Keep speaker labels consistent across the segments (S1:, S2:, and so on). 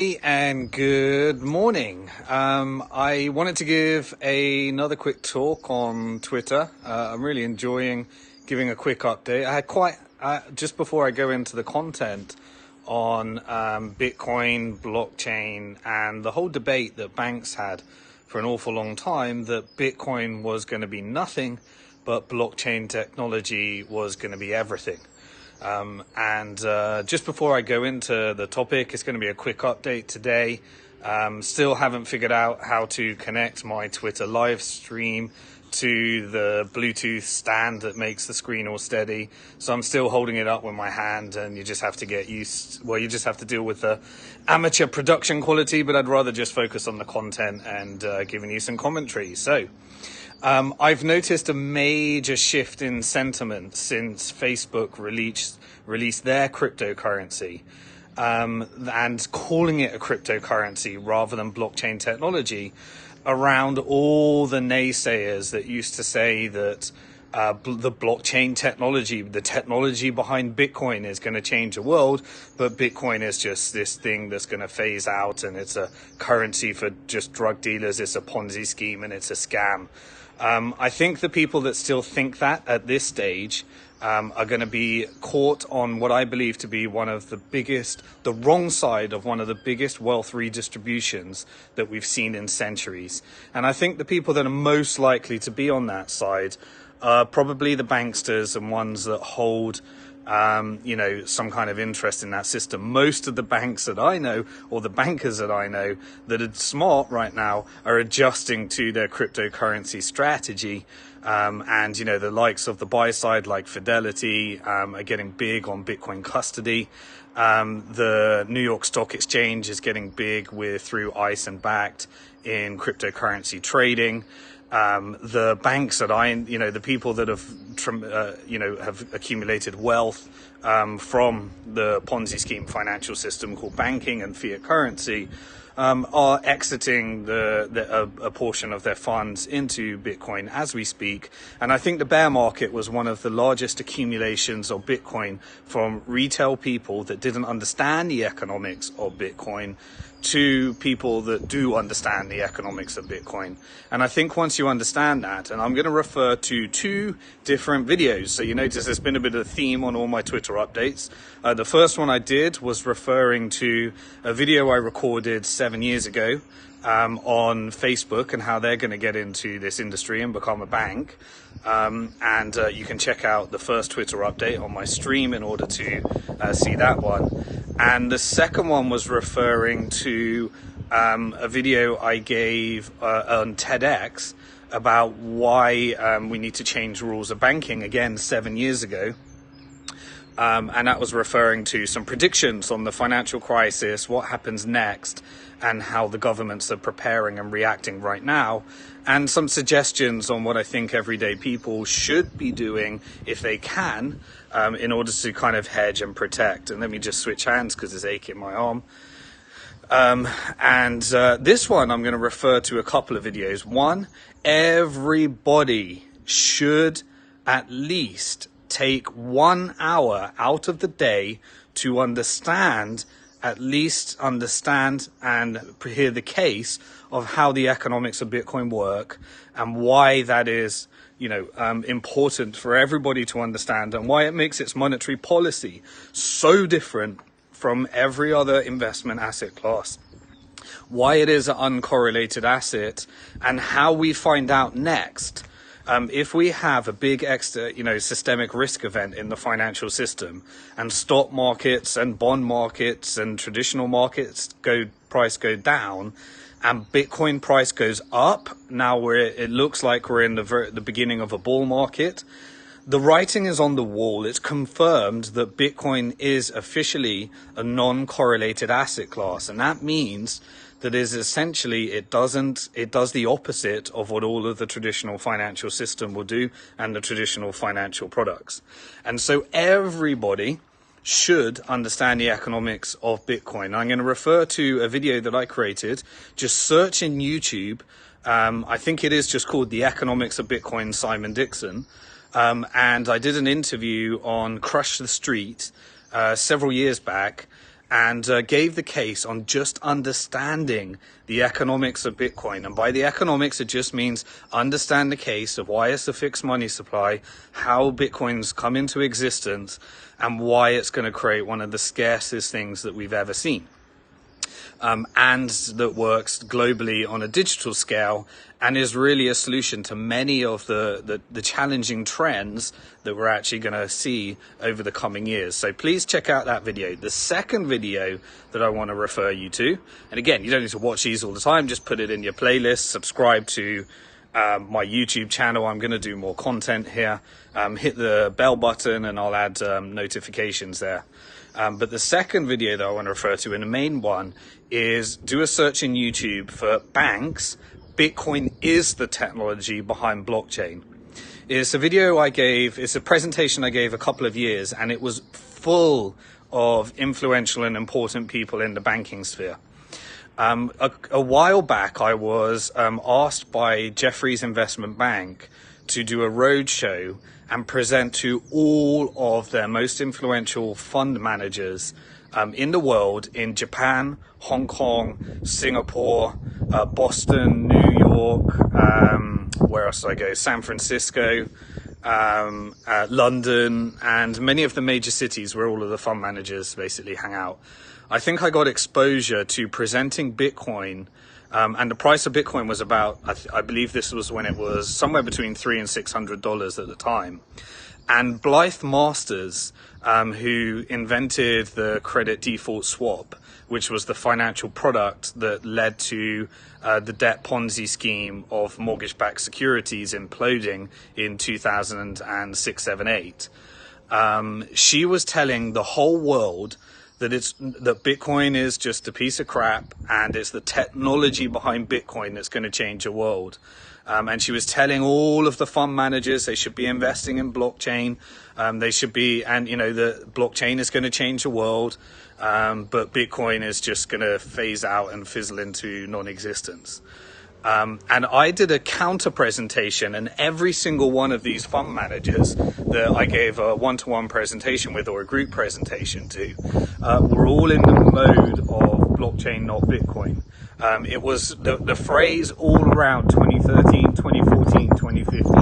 S1: And good morning. I wanted to give another quick talk on Twitter. I'm really enjoying giving a quick update. I had just before I go into the content on Bitcoin, blockchain, and the whole debate that banks had for an awful long time that Bitcoin was going to be nothing, but blockchain technology was going to be everything. Just before I go into the topic, it's going to be a quick update today. Still haven't figured out how to connect my Twitter live stream to the Bluetooth stand that makes the screen all steady. So I'm still holding it up with my hand, and you just have to you just have to deal with the amateur production quality, but I'd rather just focus on the content and giving you some commentary. So I've noticed a major shift in sentiment since Facebook released their cryptocurrency, and calling it a cryptocurrency rather than blockchain technology, around all the naysayers that used to say that the blockchain technology, the technology behind Bitcoin, is going to change the world, but Bitcoin is just this thing that's going to phase out, and it's a currency for just drug dealers, it's a Ponzi scheme, and it's a scam. I think the people that still think that at this stage are going to be caught on what I believe to be the wrong side of one of the biggest wealth redistributions that we've seen in centuries. And I think the people that are most likely to be on that side are probably the banksters and ones that hold some kind of interest in that system. Most of the banks that I know, or the bankers that I know that are smart right now, are adjusting to their cryptocurrency strategy. The likes of the buy side, like Fidelity, are getting big on Bitcoin custody. The New York Stock Exchange is getting big through ICE and Backed in cryptocurrency trading. The banks that the people that have accumulated wealth from the Ponzi scheme financial system called banking and fiat currency, are exiting a portion of their funds into Bitcoin as we speak. And I think the bear market was one of the largest accumulations of Bitcoin from retail people that didn't understand the economics of Bitcoin to people that do understand the economics of Bitcoin. And I think once you understand that, and I'm going to refer to two different videos. So you notice there's been a bit of a theme on all my Twitter updates. The first one I did was referring to a video I recorded 7 years ago on Facebook and how they're going to get into this industry and become a bank. You can check out the first Twitter update on my stream in order to see that one. And the second one was referring to a video I gave on TEDx about why we need to change rules of banking, again, 7 years ago. And that was referring to some predictions on the financial crisis, what happens next, and how the governments are preparing and reacting right now, and some suggestions on what I think everyday people should be doing if they can, in order to kind of hedge and protect. And let me just switch hands because it's aching my arm. This one, I'm going to refer to a couple of videos. One, everybody should at least take 1 hour out of the day to understand and hear the case of how the economics of Bitcoin work, and why that is, important for everybody to understand, and why it makes its monetary policy so different from every other investment asset class, why it is an uncorrelated asset, and how we find out next if we have a big systemic risk event in the financial system, and stock markets and bond markets and traditional markets price go down, and Bitcoin price goes up. Now it looks like we're in the beginning of a bull market. The writing is on the wall. It's confirmed that Bitcoin is officially a non-correlated asset class, and that means that is essentially it does the opposite of what all of the traditional financial system will do and the traditional financial products. And so everybody should understand the economics of Bitcoin. I'm going to refer to a video that I created. Just search in YouTube. I think it is just called The Economics of Bitcoin, Simon Dixon. And I did an interview on Crush the Street several years back. and gave the case on just understanding the economics of Bitcoin. And by the economics, it just means understand the case of why it's a fixed money supply, how Bitcoin's come into existence, and why it's going to create one of the scarcest things that we've ever seen. And that works globally on a digital scale and is really a solution to many of the challenging trends that we're actually going to see over the coming years. So please check out that video. The second video that I want to refer you to, and again, you don't need to watch these all the time, just put it in your playlist, subscribe to my YouTube channel. I'm going to do more content here. Hit the bell button and I'll add notifications there. But the second video that I want to refer to, and the main one, is do a search in YouTube for banks. Bitcoin is the technology behind blockchain. It's a video I gave, it's a presentation I gave a couple of years, and it was full of influential and important people in the banking sphere. A while back, I was asked by Jefferies Investment Bank to do a roadshow and present to all of their most influential fund managers in the world, in Japan, Hong Kong, Singapore, Boston, New York, where else did I go? San Francisco, London, and many of the major cities where all of the fund managers basically hang out. I think I got exposure to presenting Bitcoin, and the price of Bitcoin was about, I believe this was when it was somewhere between $300 and $600 at the time. And Blythe Masters, who invented the credit default swap, which was the financial product that led to the debt Ponzi scheme of mortgage-backed securities imploding in 2006, 7, 8. She was telling the whole world that Bitcoin is just a piece of crap, and it's the technology behind Bitcoin that's going to change the world. And she was telling all of the fund managers they should be investing in blockchain. They should be, and the blockchain is going to change the world, but Bitcoin is just going to phase out and fizzle into non-existence. And I did a counter presentation, and every single one of these fund managers that I gave a one-to-one presentation with, or a group presentation to, were all in the mode of blockchain, not Bitcoin. It was the phrase all around 2013, 2014, 2015,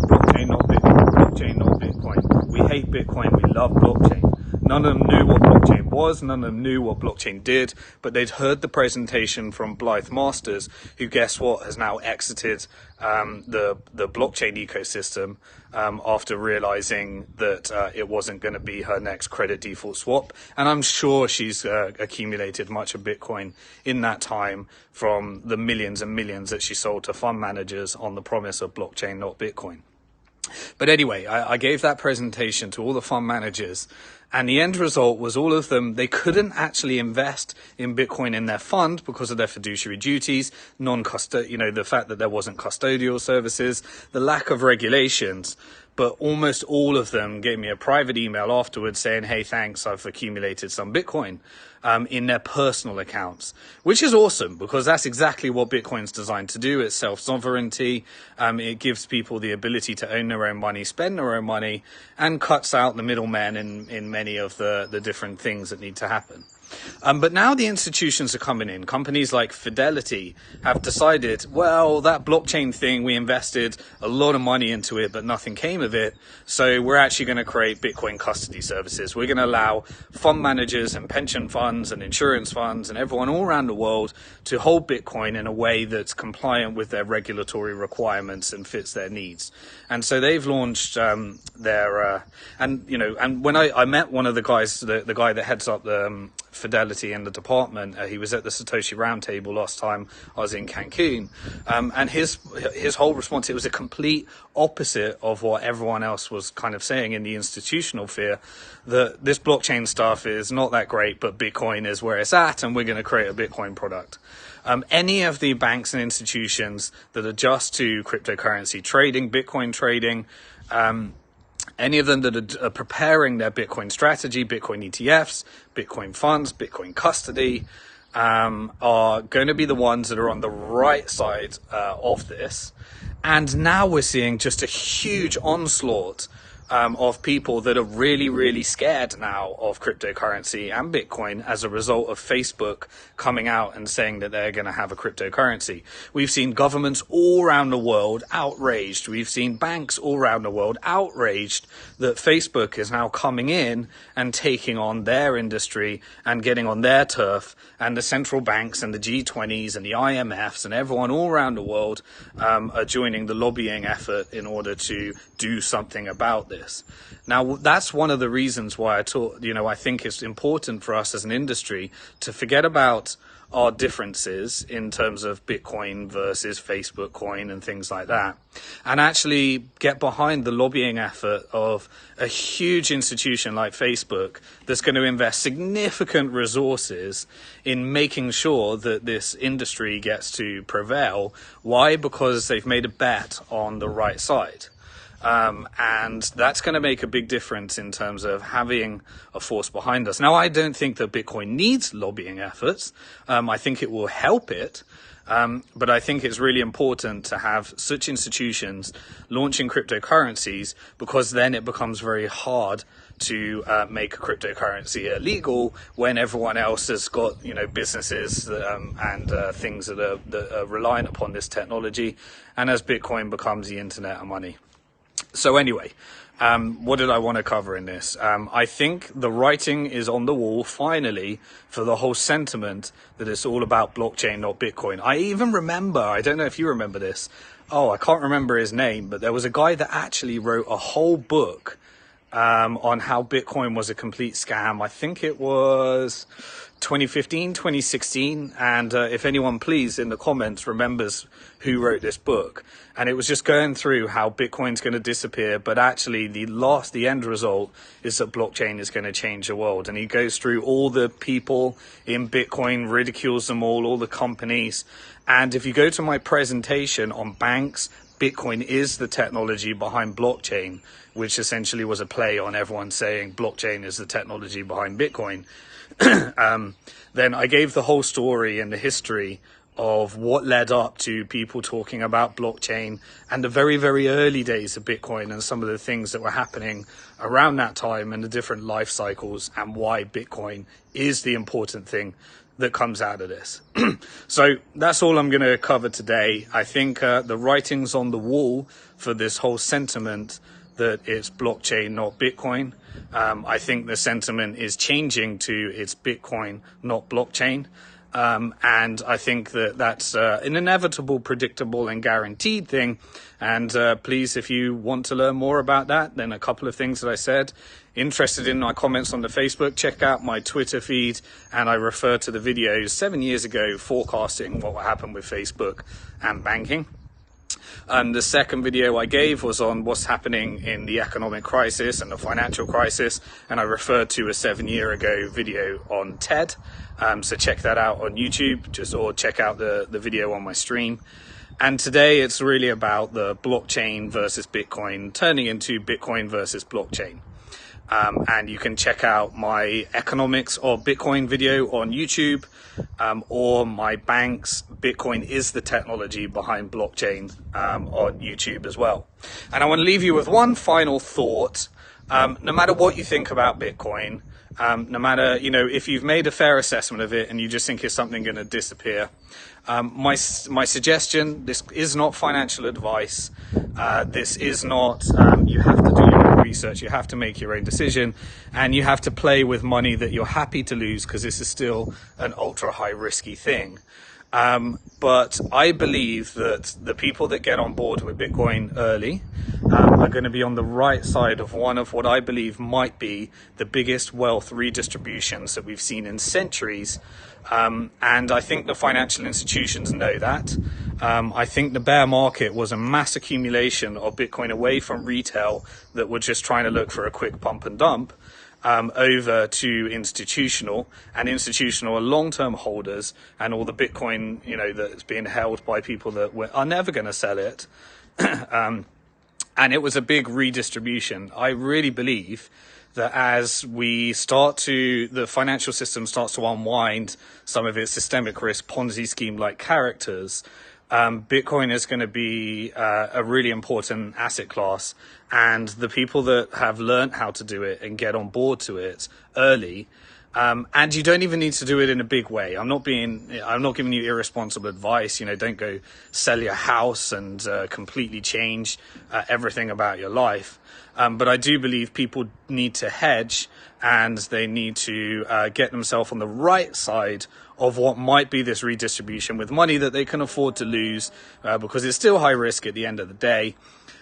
S1: blockchain, not Bitcoin, blockchain, not Bitcoin. We hate Bitcoin, we love blockchain. None of them knew what blockchain was, none of them knew what blockchain did, but they'd heard the presentation from Blythe Masters, who, guess what, has now exited the blockchain ecosystem after realizing that it wasn't going to be her next credit default swap. And I'm sure she's accumulated much of Bitcoin in that time from the millions and millions that she sold to fund managers on the promise of blockchain, not Bitcoin. But anyway, I gave that presentation to all the fund managers, and the end result was all of them, they couldn't actually invest in Bitcoin in their fund because of their fiduciary duties, the fact that there wasn't custodial services, the lack of regulations. But almost all of them gave me a private email afterwards saying, hey, thanks, I've accumulated some Bitcoin in their personal accounts, which is awesome because that's exactly what Bitcoin's designed to do. It's self-sovereignty. It gives people the ability to own their own money, spend their own money, and cuts out the middlemen in many of the different things that need to happen. But now the institutions are coming in. Companies like Fidelity have decided, well, that blockchain thing, we invested a lot of money into it, but nothing came of it. So we're actually going to create Bitcoin custody services. We're going to allow fund managers and pension funds and insurance funds and everyone all around the world to hold Bitcoin in a way that's compliant with their regulatory requirements and fits their needs. And so they've launched and when I met one of the guys, the guy that heads up the Fidelity in the department, he was at the Satoshi Roundtable last time I was in Cancun, and his whole response, it was a complete opposite of what everyone else was kind of saying in the institutional sphere, that this blockchain stuff is not that great, but Bitcoin is where it's at, and we're going to create a Bitcoin product. Any of the banks and institutions that adjust to cryptocurrency trading, Bitcoin trading, any of them that are preparing their Bitcoin strategy, Bitcoin ETFs, Bitcoin funds, Bitcoin custody, are going to be the ones that are on the right side of this. And now we're seeing just a huge onslaught of people that are really, really scared now of cryptocurrency and Bitcoin as a result of Facebook coming out and saying that they're going to have a cryptocurrency. We've seen governments all around the world outraged. We've seen banks all around the world outraged that Facebook is now coming in and taking on their industry and getting on their turf, and the central banks and the G20s and the IMFs and everyone all around the world are joining the lobbying effort in order to do something about this. Now, that's one of the reasons why I think it's important for us as an industry to forget about our differences in terms of Bitcoin versus Facebook coin and things like that, and actually get behind the lobbying effort of a huge institution like Facebook that's going to invest significant resources in making sure that this industry gets to prevail. Why? Because they've made a bet on the right side. And that's going to make a big difference in terms of having a force behind us. Now, I don't think that Bitcoin needs lobbying efforts. I think it will help it. But I think it's really important to have such institutions launching cryptocurrencies, because then it becomes very hard to make a cryptocurrency illegal when everyone else has got, businesses and things that are reliant upon this technology, and as Bitcoin becomes the internet of money. So anyway, what did I want to cover in this? I think the writing is on the wall, finally, for the whole sentiment that it's all about blockchain, not Bitcoin. I even remember, I don't know if you remember this, I can't remember his name, but there was a guy that actually wrote a whole book on how Bitcoin was a complete scam. I think it was 2015, 2016. And if anyone, please, in the comments remembers who wrote this book. And it was just going through how Bitcoin's going to disappear, but actually the end result is that blockchain is going to change the world. And he goes through all the people in Bitcoin, ridicules them all the companies. And if you go to my presentation on banks, Bitcoin is the technology behind blockchain, which essentially was a play on everyone saying blockchain is the technology behind Bitcoin. Then I gave the whole story and the history of what led up to people talking about blockchain and the very, very early days of Bitcoin and some of the things that were happening around that time and the different life cycles, and why Bitcoin is the important thing that comes out of this. So that's all I'm going to cover today. I think the writing's on the wall for this whole sentiment that it's blockchain, not Bitcoin. I think the sentiment is changing to it's Bitcoin, not blockchain. And I think that that's an inevitable, predictable and guaranteed thing. And please, if you want to learn more about that, then a couple of things that I said, interested in my comments on the Facebook, check out my Twitter feed. And I refer to the videos 7 years ago forecasting what will happen with Facebook and banking. The second video I gave was on what's happening in the economic crisis and the financial crisis, and I referred to a 7 year ago video on TED. So check that out on YouTube, or check out the video on my stream. And today it's really about the blockchain versus Bitcoin turning into Bitcoin versus blockchain. And you can check out my economics of Bitcoin video on YouTube, or my bank's Bitcoin is the technology behind blockchain on YouTube as well. And I want to leave you with one final thought. No matter what you think about Bitcoin, no matter, if you've made a fair assessment of it and you just think it's something going to disappear, my suggestion, this is not financial advice. This is not, you have to do your own research, you have to make your own decision, and you have to play with money that you're happy to lose, because this is still an ultra high risky thing. But I believe that the people that get on board with Bitcoin early are going to be on the right side of one of what I believe might be the biggest wealth redistributions that we've seen in centuries. And I think the financial institutions know that. I think the bear market was a mass accumulation of Bitcoin away from retail that were just trying to look for a quick pump and dump, over to institutional, and institutional are long-term holders, and all the Bitcoin, that's being held by people that are never going to sell it. And it was a big redistribution. I really believe that as the financial system starts to unwind some of its systemic risk Ponzi scheme-like characters, Bitcoin is going to be a really important asset class, and the people that have learned how to do it and get on board to it early. And you don't even need to do it in a big way. I'm not giving you irresponsible advice. Don't go sell your house and completely change everything about your life. But I do believe people need to hedge, and they need to get themselves on the right side of what might be this redistribution with money that they can afford to lose, because it's still high risk at the end of the day.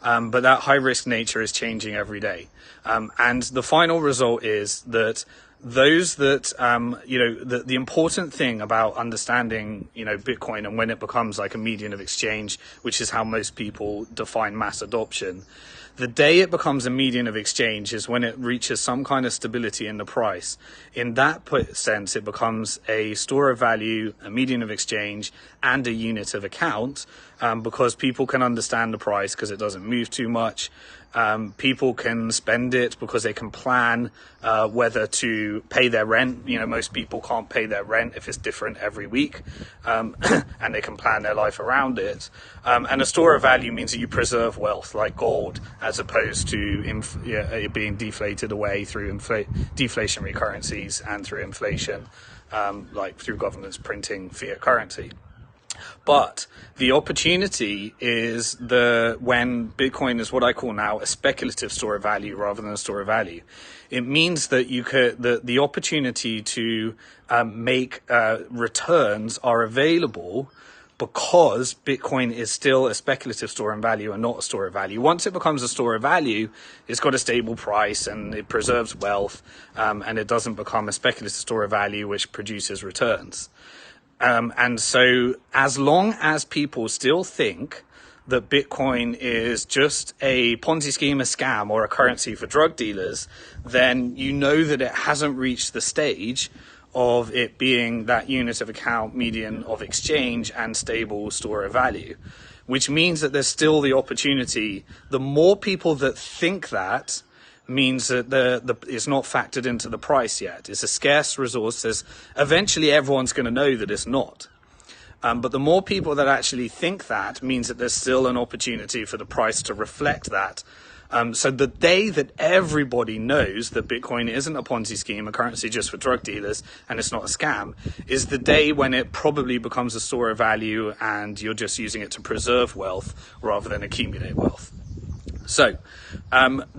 S1: But that high risk nature is changing every day. And the final result is that those that, the important thing about understanding, Bitcoin and when it becomes like a medium of exchange, which is how most people define mass adoption, the day it becomes a medium of exchange is when it reaches some kind of stability in the price. In that sense, it becomes a store of value, a medium of exchange, and a unit of account, because people can understand the price because it doesn't move too much. People can spend it because they can plan whether to pay their rent. Most people can't pay their rent if it's different every week, and they can plan their life around it. And a store of value means that you preserve wealth, like gold, as opposed to it being deflated away through deflationary currencies and through inflation, like through governments printing fiat currency. But the opportunity is when Bitcoin is what I call now a speculative store of value rather than a store of value. It means that the opportunity to make returns are available because Bitcoin is still a speculative store of value and not a store of value. Once it becomes a store of value, it's got a stable price and it preserves wealth, and it doesn't become a speculative store of value which produces returns. And so as long as people still think that Bitcoin is just a Ponzi scheme, a scam, or a currency for drug dealers, then you know that it hasn't reached the stage of it being that unit of account, medium of exchange, and stable store of value, which means that there's still the opportunity. The more people that think that means that it's not factored into the price yet. It's a scarce resource. Eventually everyone's going to know that it's not. But the more people that actually think that means that there's still an opportunity for the price to reflect that. So the day that everybody knows that Bitcoin isn't a Ponzi scheme, a currency just for drug dealers, and it's not a scam, is the day when it probably becomes a store of value and you're just using it to preserve wealth rather than accumulate wealth. So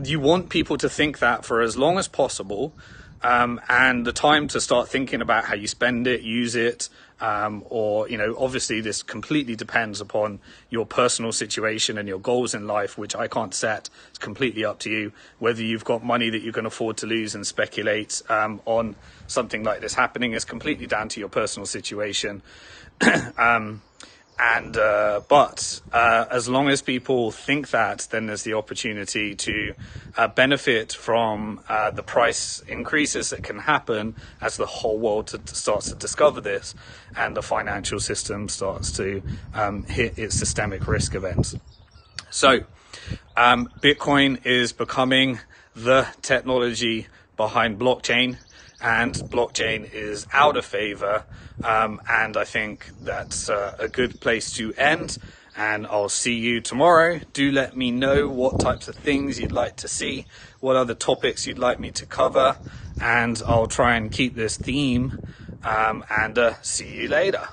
S1: you want people to think that for as long as possible, and the time to start thinking about how you spend it, use it, or obviously this completely depends upon your personal situation and your goals in life, which I can't set. It's completely up to you whether you've got money that you can afford to lose and speculate on something like this happening. Is completely down to your personal situation. But as long as people think that, then there's the opportunity to benefit from the price increases that can happen as the whole world starts to discover this and the financial system starts to hit its systemic risk events. So Bitcoin is becoming the technology behind blockchain, and blockchain is out of favor, and I think that's a good place to end, and I'll see you tomorrow. Do let me know what types of things you'd like to see, what other topics you'd like me to cover, and I'll try and keep this theme, and see you later.